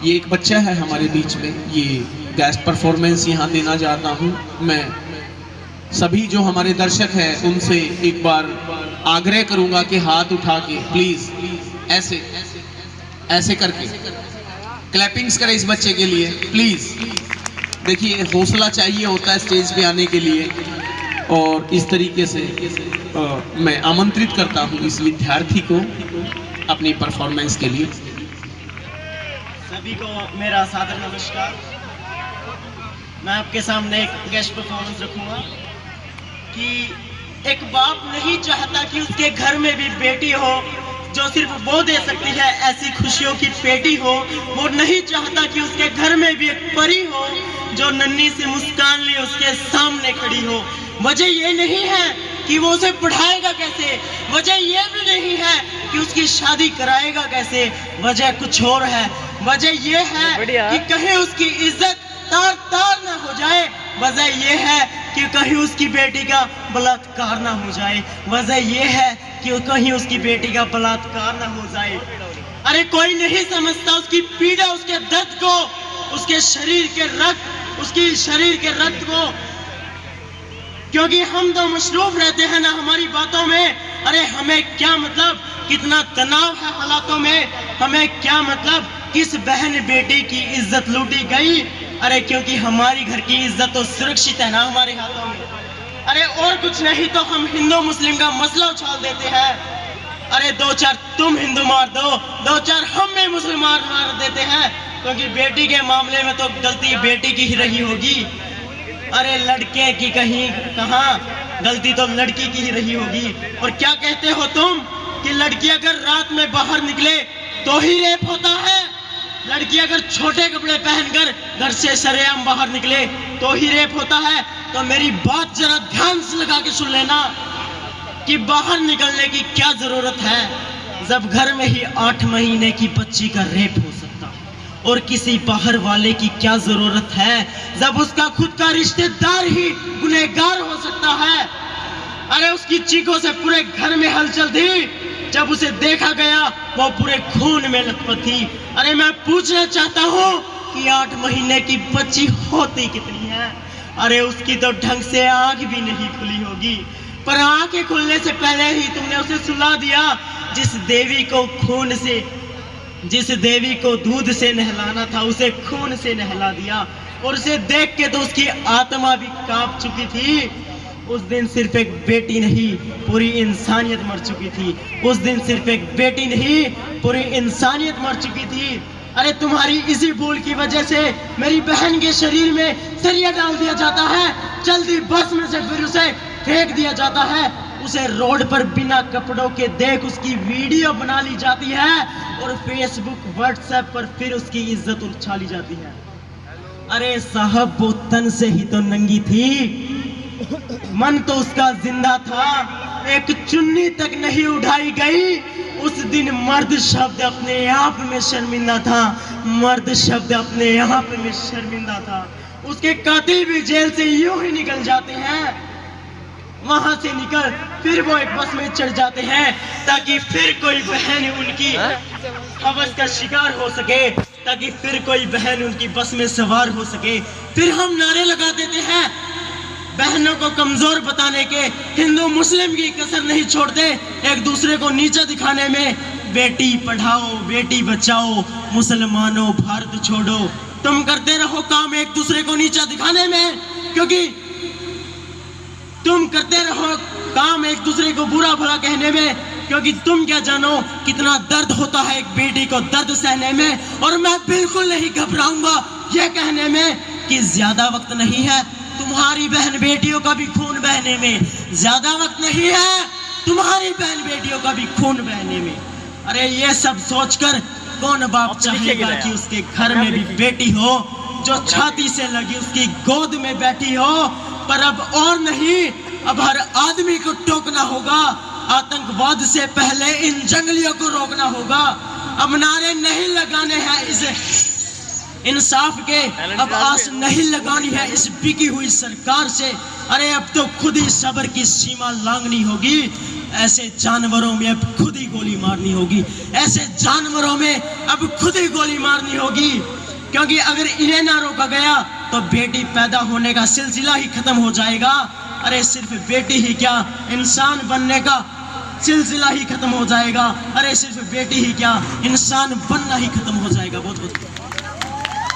ये एक बच्चा है हमारे बीच में, ये गेस्ट परफॉर्मेंस यहाँ देना चाहता हूँ। मैं सभी जो हमारे दर्शक हैं उनसे एक बार आग्रह करूंगा कि हाथ उठा के प्लीज ऐसे ऐसे करके क्लैपिंग्स करें इस बच्चे के लिए प्लीज। देखिए हौसला चाहिए होता है स्टेज पे आने के लिए, और इस तरीके से मैं आमंत्रित करता हूँ इस विद्यार्थी को अपनी परफॉर्मेंस के लिए। सभी को मेरा सादर नमस्कार। मैं आपके सामने एक गेस्ट परफॉर्मेंस रखूंगा कि एक बाप नहीं चाहता कि उसके घर में भी बेटी हो जो सिर्फ वो दे सकती है ऐसी खुशियों की पेटी हो। वो नहीं चाहता कि उसके घर में भी एक परी हो जो नन्ही सी मुस्कान लिए उसके सामने खड़ी हो। वजह ये नहीं है कि वो उसे पढ़ाएगा कैसे, वजह ये भी नहीं है कि उसकी शादी कराएगा कैसे, वजह कुछ और है। वजह ये है कि कहीं उसकी इज्जत तार तार ना हो जाए। वजह ये है कि कहीं उसकी बेटी का बलात्कार ना हो जाए। वजह ये है कि कहीं उसकी बेटी का बलात्कार ना हो जाए। अरे कोई नहीं समझता उसकी पीड़ा, उसके दर्द को, उसके शरीर के रक्त को, क्योंकि हम तो मशरूफ रहते हैं ना हमारी बातों में। अरे हमें क्या मतलब कितना तनाव है हालातों में, हमें क्या मतलब किस बहन बेटी की इज्जत लूटी गई। अरे क्योंकि हमारी घर की इज्जत तो सुरक्षित है ना हमारे हाथों में। अरे और कुछ नहीं तो हम हिंदू मुस्लिम का मसला उछाल देते हैं। अरे दो चार तुम हिंदू मार दो, दो चार हम में मुसलमान मार देते हैं, क्योंकि बेटी के मामले में तो गलती बेटी की ही रही होगी। अरे लड़के की कहीं कहाँ, गलती तो लड़की की ही रही होगी। और क्या कहते हो तुम कि लड़की अगर रात में बाहर निकले तो ही रेप होता है, लड़की अगर छोटे कपड़े पहनकर घर से सरेआम बाहर निकले तो ही रेप होता है। तो मेरी बात जरा ध्यान से लगा के सुन लेना कि बाहर निकलने की क्या जरूरत है जब घर में ही 8 महीने की बच्ची का रेप हो सकता है। और किसी बाहर वाले की क्या जरूरत है जब उसका खुद का रिश्तेदार ही गुनहगार हो सकता है। अरे उसकी चीखों से पूरे घर में हलचल थी, जब उसे देखा गया वो पूरे खून में लथपथ थी। अरे मैं पूछना चाहता हूँ कि 8 महीने की बच्ची होती कितनी है। अरे उसकी तो ढंग से आंख भी नहीं खुली होगी, पर आंखें खुलने से पहले ही तुमने उसे सुला दिया। जिस देवी को दूध से नहलाना था उसे खून से नहला दिया, और उसे देख के तो उसकी आत्मा भी कांप चुकी थी। उस दिन सिर्फ एक बेटी नहीं पूरी इंसानियत मर चुकी थी। उस दिन सिर्फ एक बेटी नहीं पूरी इंसानियत मर चुकी थी। अरे तुम्हारी इसी भूल की वजह से मेरी बहन के शरीर में सरिया डाल दिया जाता है, जल्दी बस में से फिर उसे फेंक दिया जाता है। उसे रोड पर बिना कपड़ों के देख उसकी वीडियो बना ली जाती है और फेसबुक व्हाट्सएप पर फिर उसकी इज्जत उछाली जाती है। अरे साहब वो तन से ही तो नंगी थी, मन तो उसका जिंदा था, एक चुन्नी तक नहीं उठाई गई। उस दिन मर्द शब्द अपने आप में शर्मिंदा था, मर्द शब्द अपने आप में शर्मिंदा था। उसके कातिल भी जेल से यूं ही निकल जाते हैं, वहां से निकल फिर वो एक बस में चढ़ जाते हैं ताकि फिर कोई बहन उनकी हवस का शिकार हो सके, ताकि फिर कोई बहन उनकी बस में सवार हो सके। फिर हम नारे लगा देते हैं बहनों को कमजोर बताने के, हिंदू मुस्लिम की कसर नहीं छोड़ते एक दूसरे को नीचा दिखाने में। बेटी पढ़ाओ बेटी बचाओ, मुसलमानों भारत छोड़ो। तुम करते रहो काम एक दूसरे को नीचा दिखाने में, क्योंकि तुम करते रहो काम एक दूसरे को बुरा भला कहने में, क्योंकि तुम क्या जानो कितना दर्द होता है एक बेटी को दर्द सहने में। और मैं बिल्कुल नहीं घबराऊंगा यह कहने में कि ज्यादा वक्त नहीं है तुम्हारी बहन बेटियों का भी खून बहने में, ज्यादा वक्त नहीं है तुम्हारी बहन बेटियों का भी खून बहने में। अरे ये सब सोचकर कौन बाप चाहेगा कि उसके घर में भी बेटी हो जो छाती से लगी उसकी गोद में बैठी हो। पर अब और नहीं, अब हर आदमी को टोकना होगा, आतंकवाद से पहले इन जंगलियों को रोकना होगा। अब नारे नहीं लगाने हैं इसे इंसाफ के, अब आस नहीं लगानी है इस बिकी हुई सरकार से। अरे अब तो खुद ही सब्र की सीमा लांघनी होगी। ऐसे जानवरों में अब खुद ही गोली मारनी होगी, ऐसे जानवरों में अब खुद ही गोली मारनी होगी, क्योंकि अगर इन्हें ना रोका गया तो बेटी पैदा होने का सिलसिला ही खत्म हो जाएगा। अरे सिर्फ बेटी ही क्या, इंसान बनने का सिलसिला ही खत्म हो जाएगा। अरे सिर्फ बेटी ही क्या, इंसान बनना ही खत्म हो जाएगा। बहुत बहुत